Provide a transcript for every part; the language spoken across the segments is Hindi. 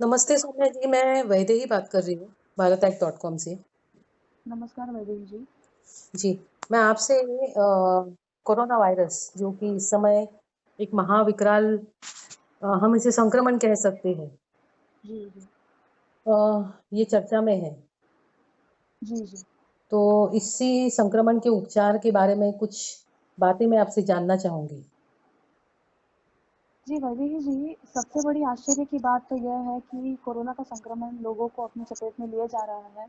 नमस्ते सौम्या जी, मैं वैदेही बात कर रही हूँ भारतएक्ट.com से। नमस्कार वैदेही जी। जी, मैं आपसे कोरोना वायरस जो कि इस समय एक महाविकराल हम इसे संक्रमण कह सकते हैं। जी, जी। अ, ये चर्चा में है। जी, जी। तो इसी संक्रमण के उपचार के बारे में कुछ बातें मैं आपसे जानना चाहूँगी। जी, वैदेही जी, सबसे बड़ी आश्चर्य की बात तो यह है कि कोरोना का संक्रमण लोगों को अपनी चपेट में लिए जा रहा है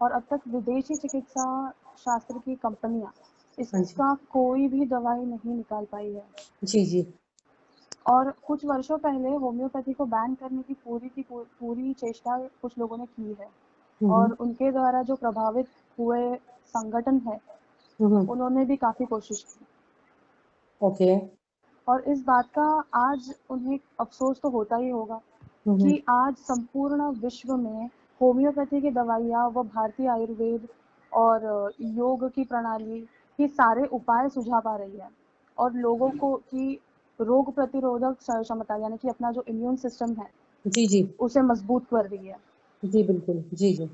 और अब तक विदेशी चिकित्सा शास्त्र की कंपनियाँ हाँ जी। इसका कोई भी दवाई नहीं निकाल पाई है। जी, जी। और कुछ वर्षों पहले होम्योपैथी को बैन करने की पूरी चेष्टा कुछ लोगों ने की है हुँ, और हुँ। उनके द्वारा जो प्रभावित हुए संगठन है, हुँ, हुँ। उन्होंने भी काफ़ी कोशिश की। ओके। और इस बात का आज उन्हें अफ़सोस तो होता ही होगा हुँ, हुँ। कि आज संपूर्ण विश्व में होम्योपैथी की दवाइयाँ व भारतीय आयुर्वेद और योग की प्रणाली ये सारे उपाय सुझा पा रही है और लोगों को की रोग प्रतिरोधक क्षमता यानी कि अपना जो इम्यून सिस्टम है, जी, जी। उसे मजबूत कर रही है। जी, बिल्कुल। जी, जी।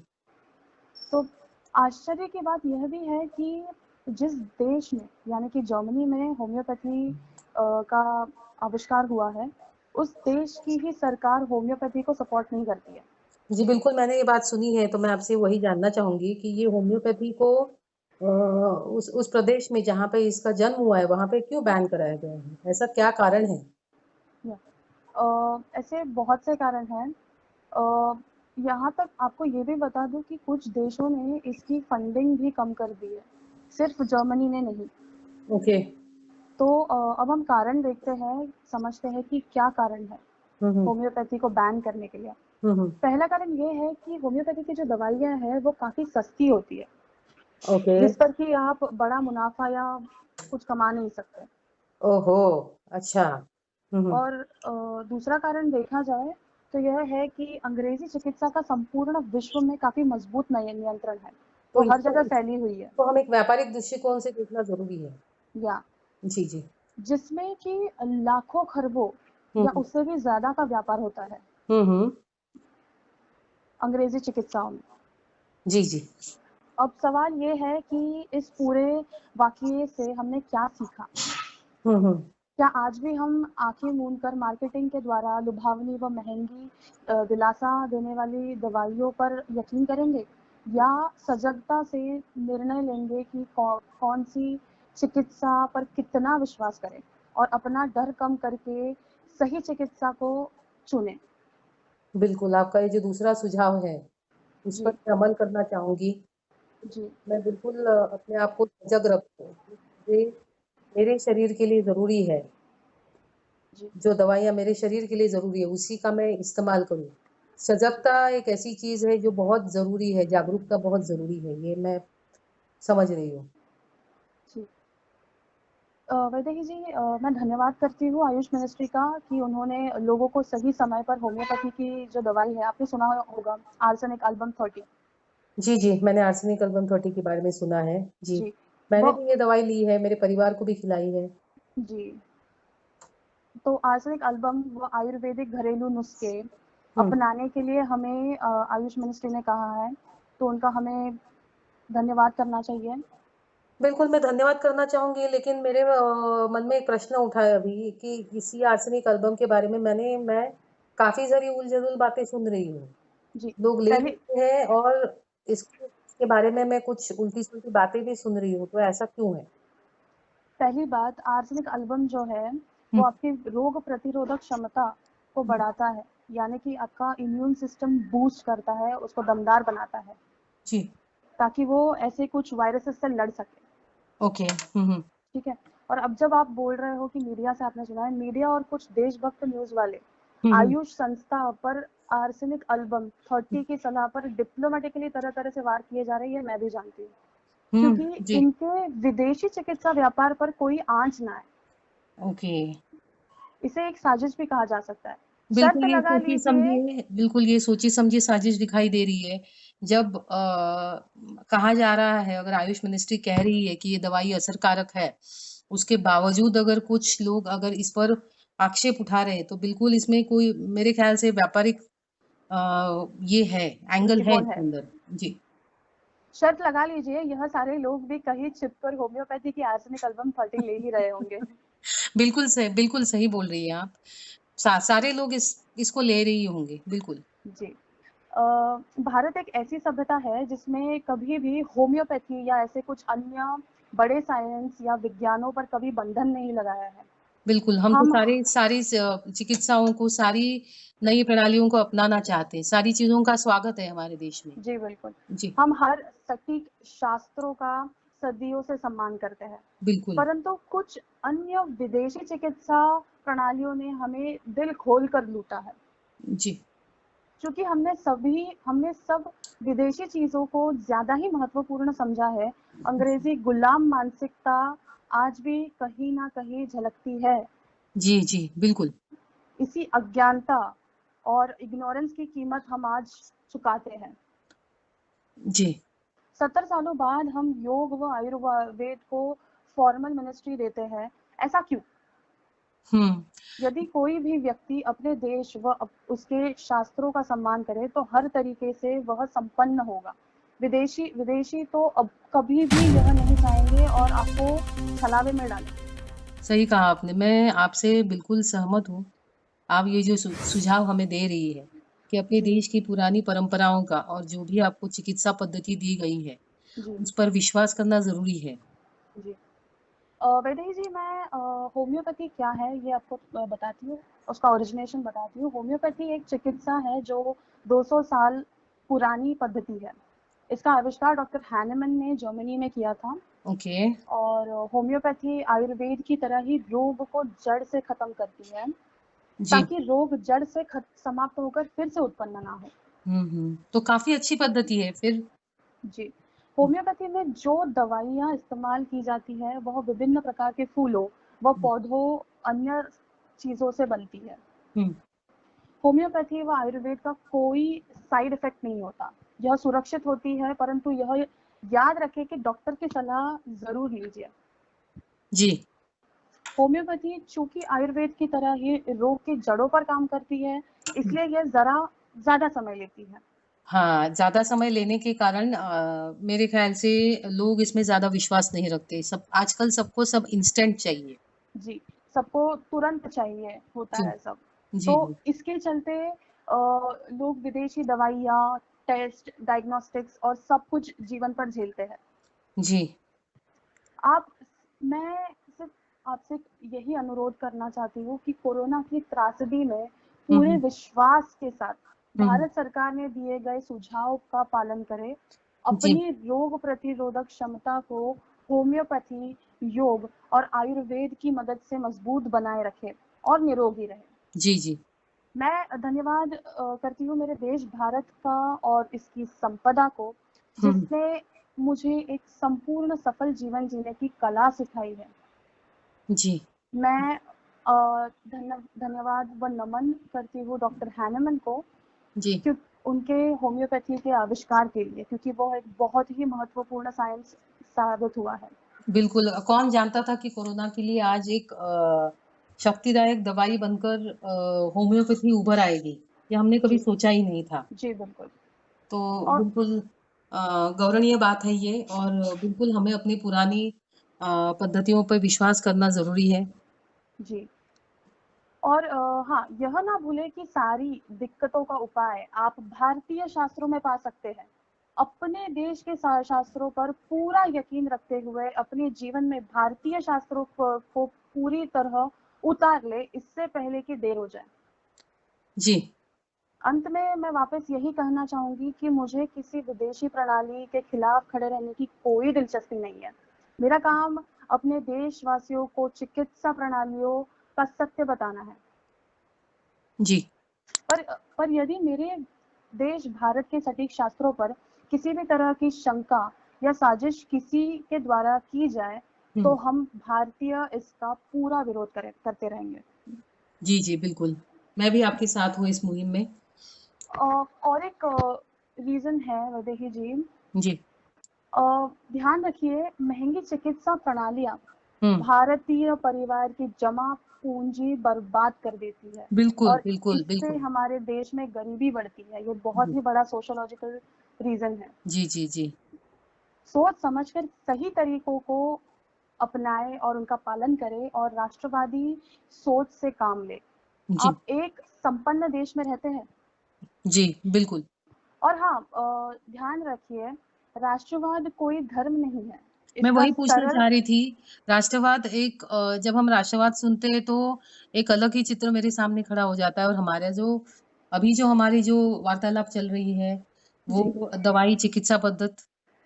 तो आश्चर्य की बात यह भी है कि जिस देश में यानी कि जर्मनी में होम्योपैथी का आविष्कार हुआ है, उस देश की ही सरकार होम्योपैथी को सपोर्ट नहीं करती है। जी, बिल्कुल, मैंने ये बात सुनी है, तो मैं आपसे वही जानना चाहूँगी कि ये होम्योपैथी को उस प्रदेश में जहाँ पे इसका जन्म हुआ है, वहाँ पे क्यों बैन कराया गया है? ऐसा क्या कारण है? ऐसे बहुत से कारण हैं। अ, यहाँ तक आपको ये भी बता दूँ कि कुछ देशों ने इसकी फंडिंग भी कम कर दी है, सिर्फ जर्मनी ने नहीं। ओके। तो अब हम कारण देखते हैं, समझते हैं कि क्या कारण है हुँ, हुँ। होम्योपैथी को बैन करने के लिए। हुँ, हुँ। पहला कारण ये है कि होम्योपैथी की जो दवाइयाँ हैं, वो काफ़ी सस्ती होती है, ओके। जिस पर कि आप बड़ा मुनाफ़ा या कुछ कमा नहीं सकते। ओहो! अच्छा। हुँ, हुँ। और दूसरा कारण देखा जाए, तो यह है कि अंग्रेज़ी चिकित्सा का संपूर्ण विश्व में काफ़ी मज़बूत नियंत्रण है। तो वो हर जगह फैली हुई है। इसको हम एक व्यापारिक दृष्टिकोण से देखना ज़रूरी है। या जी, जी। जिसमें कि लाखों खरबों हुँ, या हुँ। उससे भी ज़्यादा का व्यापार होता है, हुँ, हुँ। अंग्रेज़ी चिकित्साओं में। जी, जी। अब सवाल ये है कि इस पूरे वाक़ये से हमने क्या सीखा? हुँ, हुँ। क्या आज भी हम आँखें मूंद कर मार्केटिंग के द्वारा लुभावनी व महँगी दिलासा देने वाली दवाइयों पर यकीन करेंगे? या सजगता से निर्णय लेंगे कि कौन-सी चिकित्सा पर कितना विश्वास करें और अपना डर कम करके सही चिकित्सा को चुनें? बिल्कुल, आपका ये जो दूसरा सुझाव है, उस पर जी, मैं अमल करना चाहूँगी। जी, मैं बिल्कुल अपने आप को सजग रखूँ। ये मेरे शरीर के लिए ज़रूरी है, जी। जो दवाइयाँ मेरे शरीर के लिए ज़रूरी है, उसी का मैं इस्तेमाल करूँ। सजगता एक ऐसी चीज़ है जो बहुत ज़रूरी है, जागरूकता बहुत ज़रूरी है, ये मैं समझ रही हूँ। जी। वैदेही जी, मैं धन्यवाद करती हूँ आयुष मिनिस्ट्री का कि उन्होंने लोगों को सही समय पर होम्योपैथी की जो दवाई है, आपने सुना होगा आर्सेनिक एल्बम 30। जी, जी, मैंने आर्सेनिक एल्बम 30 के बारे में सुना है। जी, जी, मैंने वो भी ये दवाई ली है, मेरे परिवार को भी खिलाई है। जी, तो आर्सेनिक एल्बम वो आयुर्वेदिक घरेलू नुस्खे हुँ। अपनाने के लिए हमें आयुष मिनिस्ट्री ने कहा है, तो उनका हमें धन्यवाद करना चाहिए। बिल्कुल, मैं धन्यवाद करना चाहूँगी, लेकिन मेरे मन में एक प्रश्न उठा है अभी कि इसी आर्सेनिक एल्बम के बारे में मैं काफ़ी सारी उल-जलूल बातें सुन रही हूँ। जी, लोग ले पहली लेते हैं और इसके बारे में मैं कुछ उल्टी-सुल्टी बातें भी सुन रही हूँ, तो ऐसा क्यों है? पहली बात आर्सेनिक एल्बम जो है, हुँ, वो आपकी रोग प्रतिरोधक क्षमता को हुँ। बढ़ाता है, यानी कि आपका इम्यून सिस्टम बूस्ट करता है, उसको दमदार बनाता है, जी, ताकि वो ऐसे कुछ वायरसेस से लड़ सके। ओके। हुँ, हुँ। ठीक है? और अब जब आप बोल रहे हो कि मीडिया से आपने सुना है, मीडिया और कुछ देशभक्त न्यूज़ वाले हुँ, हुँ। आयुष संस्था पर आर्सेनिक एल्बम 30 की सलाह पर डिप्लोमेटिकली तरह-तरह से वार किए जा रहे हैं, ये मैं भी जानती हूँ। हुँ, क्योंकि जी, इनके विदेशी चिकित्सा व्यापार पर कोई आँच ना आए। ओके। इसे एक साजिश भी कहा जा सकता है। शर्त बिल्कुल, ये लगा लीजिए। ये सोची-समझी साजिश दिखाई दे रही है। जब कहा जा रहा है अगर आयुष मिनिस्ट्री कह रही है कि ये दवाई असरकारक है, उसके बावजूद अगर कुछ लोग अगर इस पर आक्षेप उठा रहे हैं, तो बिल्कुल इसमें कोई मेरे ख़्याल से व्यापारिक ये है, एंगल है दृष्टिकोण इसके है। अंदर। जी, शर्त लगा लीजिए यह सारे लोग भी कहीं छिपकर होम्योपैथी की आर्सेनिक एल्बम 30 ले ही रहे होंगे। बिल्कुल सही बोल रही हैं आप। सारे लोग इसको ले रही होंगे, बिल्कुल। जी। अ, भारत एक ऐसी सभ्यता है जिसमें कभी भी होम्योपैथी या ऐसे कुछ अन्य बड़े साइंस या विज्ञानों पर कभी बंधन नहीं लगाया है। बिल्कुल, हम तो हम सारी चिकित्साओं को, सारी नई प्रणालियों को अपनाना चाहते हैं। सारी चीज़ों का स्वागत है हमारे देश में। जी, बिल्कुल। जी, हम हर सटीक शास्त्रों का सदियों से सम्मान करते हैं, बिल्कुल। परंतु कुछ अन्य विदेशी चिकित्सा प्रणालियों ने हमें दिल खोल कर लूटा है। जी, चूँकि हमने सब विदेशी चीज़ों को ज़्यादा ही महत्वपूर्ण समझा है, अंग्रेज़ी गुलाम मानसिकता आज भी कहीं न कहीं झलकती है। जी, बिल्कुल। इसी अज्ञानता और इग्नोरेंस की कीमत हम आज चुकाते हैं। जी। 70 सालों बाद हम योग व आयुर्वेद को फॉर्मल मिनिस्ट्री देते हैं, ऐसा क्यों? हुँ, यदि कोई भी व्यक्ति अपने देश व उसके शास्त्रों का सम्मान करे तो हर तरीके से वह संपन्न होगा। विदेशी विदेशी तो अब कभी भी यह नहीं चाहेंगे और आपको छलावे में डालेंगे। सही कहा आपने। मैं आपसे बिल्कुल सहमत हूँ। आप ये जो सुझाव हमें दे रही है कि अपने जी, देश की पुरानी परंपराओं का और जो भी आपको चिकित्सा पद्धति दी गई है, जी, उस पर विश्वास करना ज़रूरी है। जी। वैदेही जी, मैं होम्योपैथी क्या है ये आपको बताती हूँ, उसका ओरिजिनेशन बताती हूँ। होम्योपैथी एक चिकित्सा है जो 200 साल पुरानी पद्धति है। इसका आविष्कार डॉक्टर हैनेमन ने जर्मनी में किया था। ओके। और होम्योपैथी आयुर्वेद की तरह ही रोग को जड़ से खत्म करती है, जी। ताकि रोग जड़ से समाप्त होकर फिर से उत्पन्न ना हो। तो काफ़ी अच्छी पद्धति है फिर। जी। होम्योपैथी में जो दवाइयाँ इस्तेमाल की जाती है वह विभिन्न प्रकार के फूलों व हुँ, पौधों अन्य चीज़ों से बनती है। हुँ। होम्योपैथी व आयुर्वेद का कोई साइड इफेक्ट नहीं होता। यह सुरक्षित होती है, परंतु यह याद रखें कि डॉक्टर की सलाह ज़रूर लीजिए। जी। होम्योपैथी चूंकि आयुर्वेद की तरह ही रोग की जड़ों पर काम करती है, इसलिए यह जरा ज्यादा समय लेती है। हाँ, ज़्यादा समय लेने के कारण मेरे ख़्याल से लोग इसमें ज़्यादा विश्वास नहीं रखते। आजकल सबको सब इंस्टेंट चाहिए। जी, सबको तुरंत चाहिए होता जी, है सब। जी, तो जी। इसके चलते लोग विदेशी दवाइयाँ, टेस्ट, डायग्नोस्टिक्स और सब कुछ जीवन पर झेलते हैं। जी। आप मैं सिर्फ आपसे यही अनुरोध करना चाहती हूँ कि कोरोना की त्रासदी में हुँ, पूरे हुँ। विश्वास के साथ हुँ, हुँ। भारत सरकार ने दिए गए सुझाव का पालन करें, जी, अपनी रोग प्रतिरोधक क्षमता को होम्योपैथी, योग और आयुर्वेद की मदद से मजबूत बनाए रखें और निरोगी रहें। जी, जी। मैं धन्यवाद करती हूँ मेरे देश भारत का और इसकी संपदा को, हुँ, हुँ। जिसने मुझे एक संपूर्ण सफल जीवन जीने की कला सिखाई है। जी, मैं धन्यवाद व नमन करती हूँ डॉक्टर हैनेमन को, जी। क्यों उनके होम्योपैथी के आविष्कार के लिए, क्योंकि वो एक बहुत ही महत्वपूर्ण साइंस साबित हुआ है। बिल्कुल, कौन जानता था कि कोरोना के लिए आज एक शक्तिदायक दवाई बनकर होम्योपैथी उभर आएगी। ये हमने कभी जी, सोचा ही नहीं था। जी बिल्कुल। तो और बिल्कुल गौरवनीय बात है ये और बिल्कुल हमें अपनी पुरानी पद्धतियों पे विश्वास करना ज़रूरी है। जी। और हाँ, यह ना भूलें कि सारी दिक्कतों का उपाय आप भारतीय शास्त्रों में पा सकते हैं। अपने देश के शास्त्रों पर पूरा यकीन रखते हुए अपने जीवन में भारतीय शास्त्रों को पूरी तरह उतार ले, इससे पहले कि देर हो जाए। जी। अंत में मैं वापस यही कहना चाहूंगी कि मुझे किसी विदेशी प्रणाली के खिलाफ खड़े रहने की कोई दिलचस्पी नहीं है। मेरा काम अपने देशवासियों को चिकित्सा प्रणालियों का सत्य बताना है। जी। पर पर यदि मेरे देश भारत के सटीक शास्त्रों पर किसी भी तरह की शंका या साजिश किसी के द्वारा की जाए, तो हुँ। हम भारतीय इसका पूरा विरोध करते रहेंगे। जी, जी, बिल्कुल। मैं भी आपके साथ हूँ इस मुहिम में। और एक रीजन है वैदेही जी, जी। अ, ध्यान रखिए महंगी चिकित्सा प्रणालियां हुँ। भारतीय परिवार की जमा पूंजी बर्बाद कर देती है बिल्कुल, और बिल्कुल, इससे बिल्कुल। हमारे देश में गरीबी बढ़ती है। ये बहुत जी, ही बड़ा सोशियोलॉजिकल रीज़न है। जी, जी, जी। सोच समझकर सही तरीकों को अपनाएँ और उनका पालन करें और राष्ट्रवादी सोच से काम लें। जी, आप एक संपन्न देश में रहते हैं जी, बिल्कुल। और हाँ ध्यान रखिए राष्ट्रवाद कोई धर्म नहीं है। मैं इसका वही पूछना सरल चाह रही थी, राष्ट्रवाद एक जब हम राष्ट्रवाद सुनते हैं तो एक अलग ही चित्र मेरे सामने खड़ा हो जाता है और हमारा जो अभी जो हमारी जो वार्तालाप चल रही है, जी, वो दवाई चिकित्सा पद्धत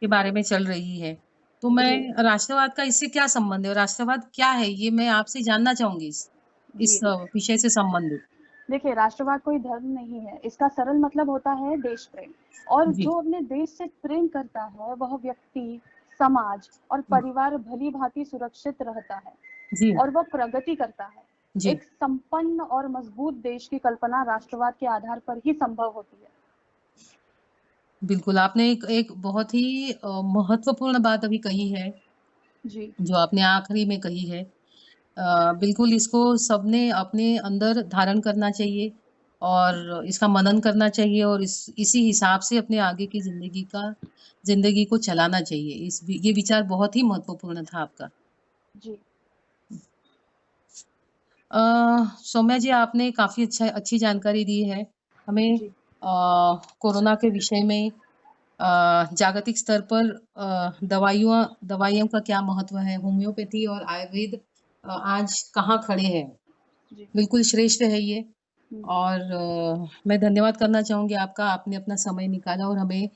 के बारे में चल रही है। तो जी, मैं राष्ट्रवाद का इससे क्या संबंध है और राष्ट्रवाद क्या है? ये मैं आपसे जानना चाहूँगी इस जी। विषय से संबंधित। देखिए राष्ट्रवाद कोई धर्म नहीं है। इसका सरल मतलब होता है देश प्रेम और जी, जो अपने देश से प्रेम करता है वह व्यक्ति, समाज और हुँ, परिवार भली-भांति सुरक्षित रहता है जी, और वह प्रगति करता है। जी। एक संपन्न और मजबूत देश की कल्पना राष्ट्रवाद के आधार पर ही संभव होती है। बिल्कुल, आपने एक एक बहुत ही महत्वपूर्ण बात अभी कही है, जी, जो आपने आखिरी में कही है। बिल्कुल इसको सबने अपने अंदर धारण करना चाहिए और इसका मनन करना चाहिए और इसी हिसाब से अपने आगे की ज़िंदगी को चलाना चाहिए। ये विचार बहुत ही महत्वपूर्ण था आपका। जी, अ, सौम्या जी आपने काफ़ी अच्छी जानकारी दी है हमें जी, कोरोना के विषय में जागतिक स्तर पर दवाइयों का क्या महत्व है, होम्योपैथी और आयुर्वेद आज कहाँ खड़े हैं। जी। बिल्कुल श्रेष्ठ है ये हुँ। और मैं धन्यवाद करना चाहूँगी आपका, आपने अपना समय निकाला और हमें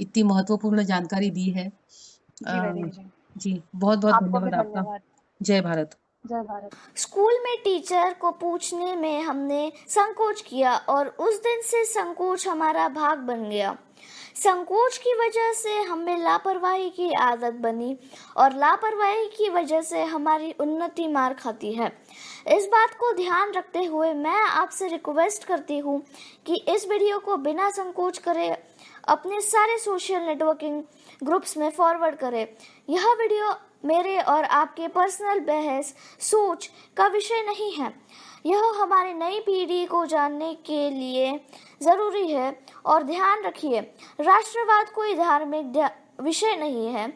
इतनी महत्वपूर्ण जानकारी दी है। जी, अ, वैदेही जी। जी, बहुत-बहुत आपको भी धन्यवाद आपका। धन्यवाद। जय भारत। जय भारत। स्कूल में टीचर को पूछने में हमने संकोच किया और उस दिन से संकोच हमारा भाग बन गया। संकोच की वजह से हमें लापरवाही की आदत बनी और लापरवाही की वजह से हमारी उन्नति मार खाती है। इस बात को ध्यान रखते हुए मैं आपसे रिक्वेस्ट करती हूँ कि इस वीडियो को बिना संकोच करे अपने सारे सोशल नेटवर्किंग ग्रुप्स में फॉरवर्ड करें। यह वीडियो मेरे और आपके पर्सनल बहस सोच का विषय नहीं है। यह हमारी नई पीढ़ी को जानने के लिए ज़रूरी है और ध्यान रखिए राष्ट्रवाद कोई धार्मिक विषय नहीं है।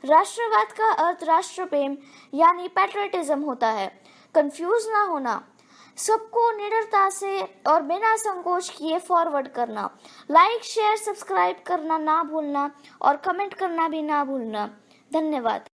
राष्ट्रवाद का अर्थ राष्ट्र प्रेम यानी पैट्रियटिज्म होता है। कंफ्यूज ना होना। सबको निडरता से और बिना संकोच किए फॉरवर्ड करना, लाइक शेयर सब्सक्राइब करना ना भूलना और कमेंट करना भी ना भूलना। धन्यवाद।